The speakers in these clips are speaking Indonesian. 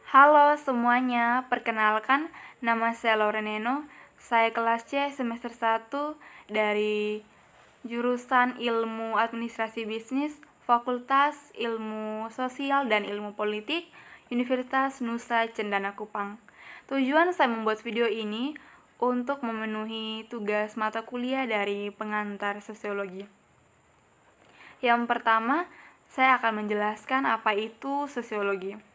Halo semuanya, perkenalkan nama saya Laura Neno. Saya kelas C semester 1 dari jurusan Ilmu Administrasi Bisnis, Fakultas Ilmu Sosial dan Ilmu Politik, Universitas Nusa Cendana Kupang. Tujuan saya membuat video ini untuk memenuhi tugas mata kuliah dari pengantar sosiologi. Yang pertama, saya akan menjelaskan apa itu sosiologi.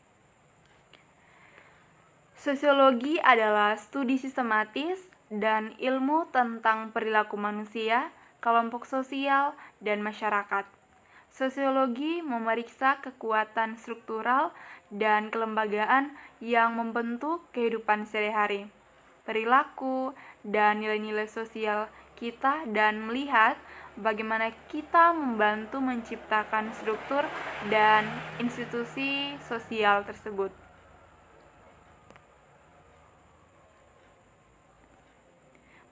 Sosiologi adalah studi sistematis dan ilmu tentang perilaku manusia, kelompok sosial, dan masyarakat. Sosiologi memeriksa kekuatan struktural dan kelembagaan yang membentuk kehidupan sehari-hari, perilaku, dan nilai-nilai sosial kita, dan melihat bagaimana kita membantu menciptakan struktur dan institusi sosial tersebut.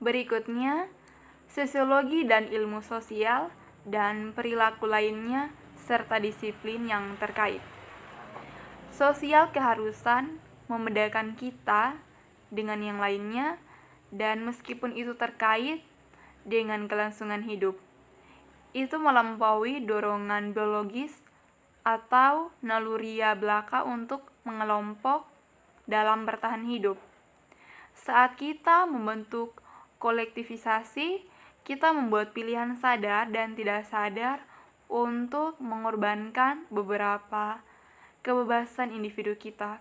Berikutnya, sosiologi dan ilmu sosial dan perilaku lainnya serta disiplin yang terkait. Sosial keharusan membedakan kita dengan yang lainnya, dan meskipun itu terkait dengan kelangsungan hidup, itu melampaui dorongan biologis atau naluriah belaka untuk mengelompok dalam bertahan hidup. Saat kita membentuk kolektivisasi, kita membuat pilihan sadar dan tidak sadar untuk mengorbankan beberapa kebebasan individu kita.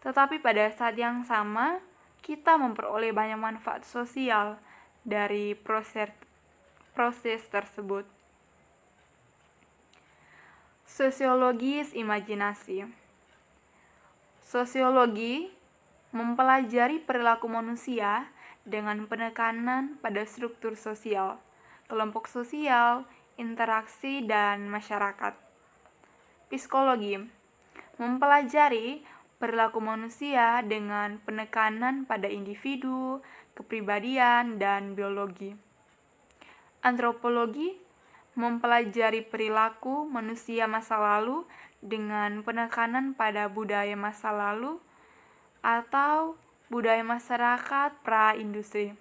Tetapi pada saat yang sama, kita memperoleh banyak manfaat sosial dari proses tersebut. Sosiologis imajinasi. Sosiologi mempelajari perilaku manusia dengan penekanan pada struktur sosial, kelompok sosial, interaksi, dan masyarakat. Psikologi mempelajari perilaku manusia dengan penekanan pada individu, kepribadian, dan biologi. Antropologi mempelajari perilaku manusia masa lalu dengan penekanan pada budaya masa lalu atau budaya masyarakat pra-industri.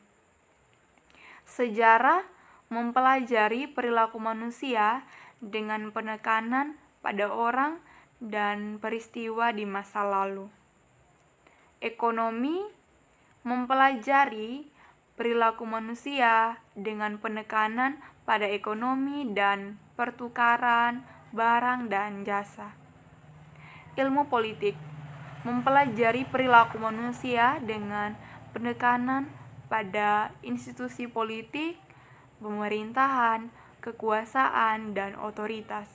Sejarah mempelajari perilaku manusia dengan penekanan pada orang dan peristiwa di masa lalu. Ekonomi mempelajari perilaku manusia dengan penekanan pada ekonomi dan pertukaran barang dan jasa. Ilmu politik mempelajari perilaku manusia dengan penekanan pada institusi politik, pemerintahan, kekuasaan, dan otoritas.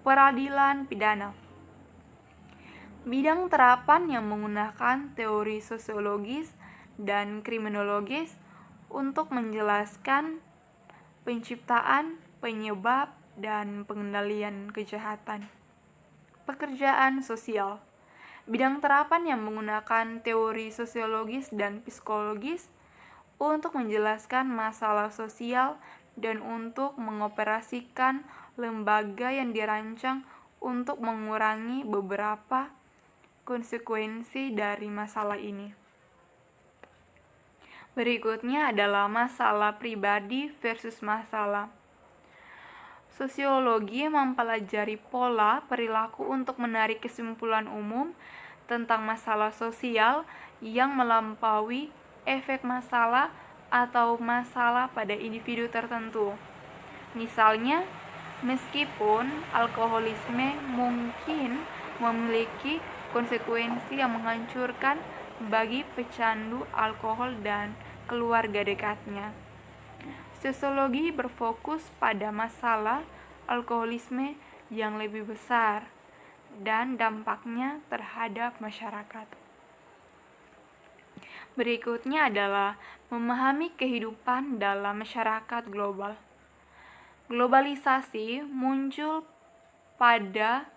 Peradilan pidana. Bidang terapan yang menggunakan teori sosiologis dan kriminologis untuk menjelaskan penciptaan, penyebab, dan pengendalian kejahatan. Pekerjaan sosial. Bidang terapan yang menggunakan teori sosiologis dan psikologis untuk menjelaskan masalah sosial dan untuk mengoperasikan lembaga yang dirancang untuk mengurangi beberapa konsekuensi dari masalah ini. Berikutnya adalah masalah pribadi versus masalah. Sosiologi mempelajari pola perilaku untuk menarik kesimpulan umum tentang masalah sosial yang melampaui efek masalah atau masalah pada individu tertentu. Misalnya, meskipun alkoholisme mungkin memiliki konsekuensi yang menghancurkan bagi pecandu alkohol dan keluarga dekatnya. Sosiologi berfokus pada masalah alkoholisme yang lebih besar dan dampaknya terhadap masyarakat. Berikutnya adalah memahami kehidupan dalam masyarakat global. Globalisasi muncul pada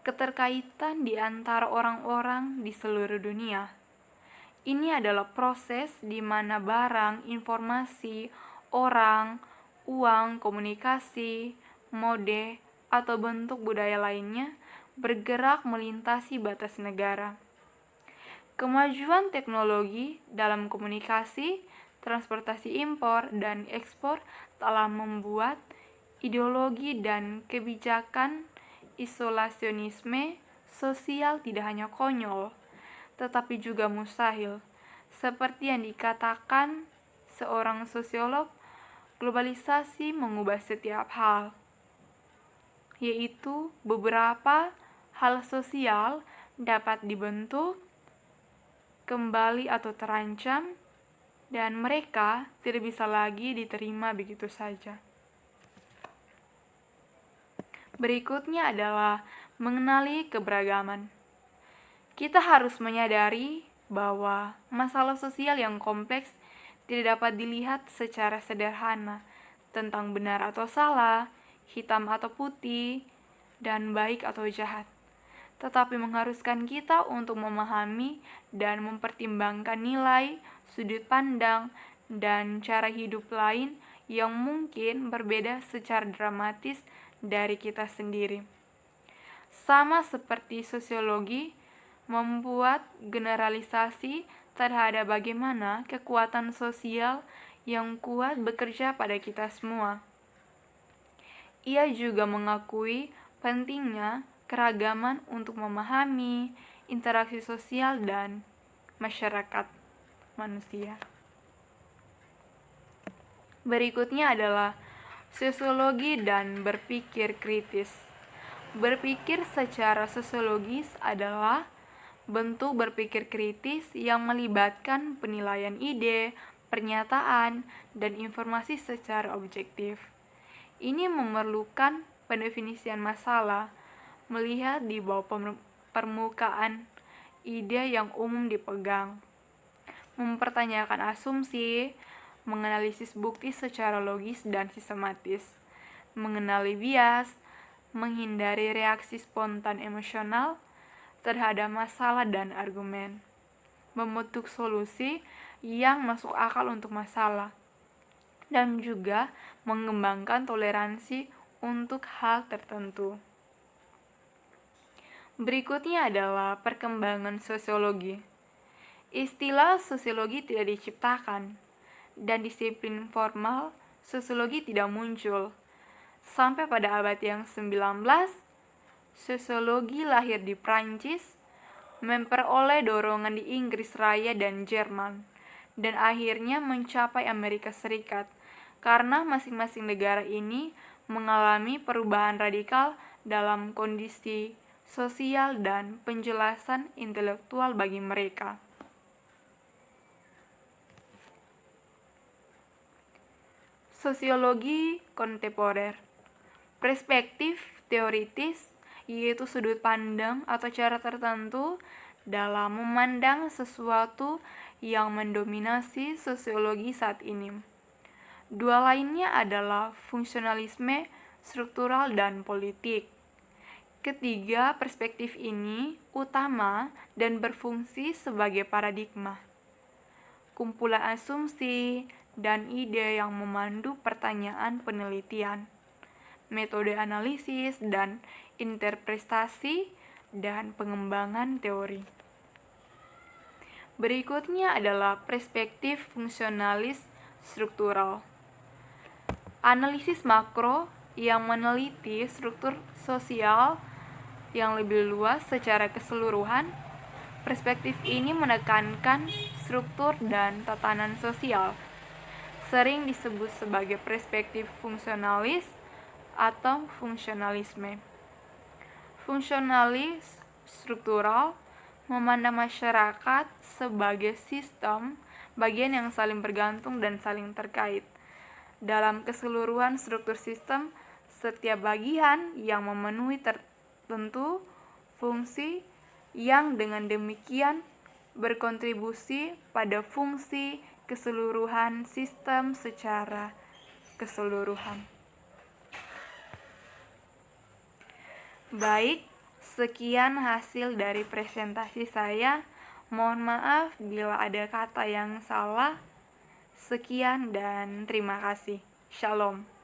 keterkaitan di antara orang-orang di seluruh dunia. Ini adalah proses di mana barang, informasi, orang, uang, komunikasi, mode, atau bentuk budaya lainnya bergerak melintasi batas negara. Kemajuan teknologi dalam komunikasi, transportasi impor dan ekspor telah membuat ideologi dan kebijakan isolasionisme sosial tidak hanya konyol, tetapi juga mustahil. Seperti yang dikatakan seorang sosiolog, globalisasi mengubah setiap hal, yaitu beberapa hal sosial dapat dibentuk kembali atau terancam, dan mereka tidak bisa lagi diterima begitu saja. Berikutnya adalah mengenali keberagaman. Kita harus menyadari bahwa masalah sosial yang kompleks tidak dapat dilihat secara sederhana tentang benar atau salah, hitam atau putih, dan baik atau jahat, tetapi mengharuskan kita untuk memahami dan mempertimbangkan nilai, sudut pandang, dan cara hidup lain yang mungkin berbeda secara dramatis dari kita sendiri. Sama seperti sosiologi membuat generalisasi terhadap bagaimana kekuatan sosial yang kuat bekerja pada kita semua. Ia juga mengakui pentingnya keragaman untuk memahami interaksi sosial dan masyarakat manusia. Berikutnya adalah sosiologi dan berpikir kritis. Berpikir secara sosiologis adalah bentuk berpikir kritis yang melibatkan penilaian ide, pernyataan, dan informasi secara objektif. Ini memerlukan pendefinisian masalah, melihat di bawah permukaan ide yang umum dipegang, mempertanyakan asumsi, menganalisis bukti secara logis dan sistematis, mengenali bias, menghindari reaksi spontan emosional terhadap masalah dan argumen, membentuk solusi yang masuk akal untuk masalah, dan juga mengembangkan toleransi untuk hal tertentu. Berikutnya adalah perkembangan sosiologi. Istilah sosiologi tidak diciptakan, dan disiplin formal sosiologi tidak muncul. Sampai pada abad yang 19, sosiologi lahir di Prancis, memperoleh dorongan di Inggris Raya dan Jerman, dan akhirnya mencapai Amerika Serikat, karena masing-masing negara ini mengalami perubahan radikal dalam kondisi sosial dan penjelasan intelektual bagi mereka. Sosiologi kontemporer. Perspektif teoritis yaitu sudut pandang atau cara tertentu dalam memandang sesuatu yang mendominasi sosiologi saat ini. Dua lainnya adalah fungsionalisme, struktural, dan politik. Ketiga perspektif ini utama dan berfungsi sebagai paradigma, kumpulan asumsi dan ide yang memandu pertanyaan penelitian, metode analisis dan interpretasi, dan pengembangan teori. Berikutnya adalah perspektif fungsionalis struktural. Analisis makro yang meneliti struktur sosial yang lebih luas secara keseluruhan. Perspektif ini menekankan struktur dan tatanan sosial, sering disebut sebagai perspektif fungsionalis atau fungsionalisme. Fungsionalis struktural memandang masyarakat sebagai sistem bagian yang saling bergantung dan saling terkait. Dalam keseluruhan struktur sistem, setiap bagian yang memenuhi tertentu fungsi yang dengan demikian berkontribusi pada fungsi keseluruhan sistem secara keseluruhan. Baik, sekian hasil dari presentasi saya. Mohon maaf bila ada kata yang salah. Sekian dan terima kasih. Shalom.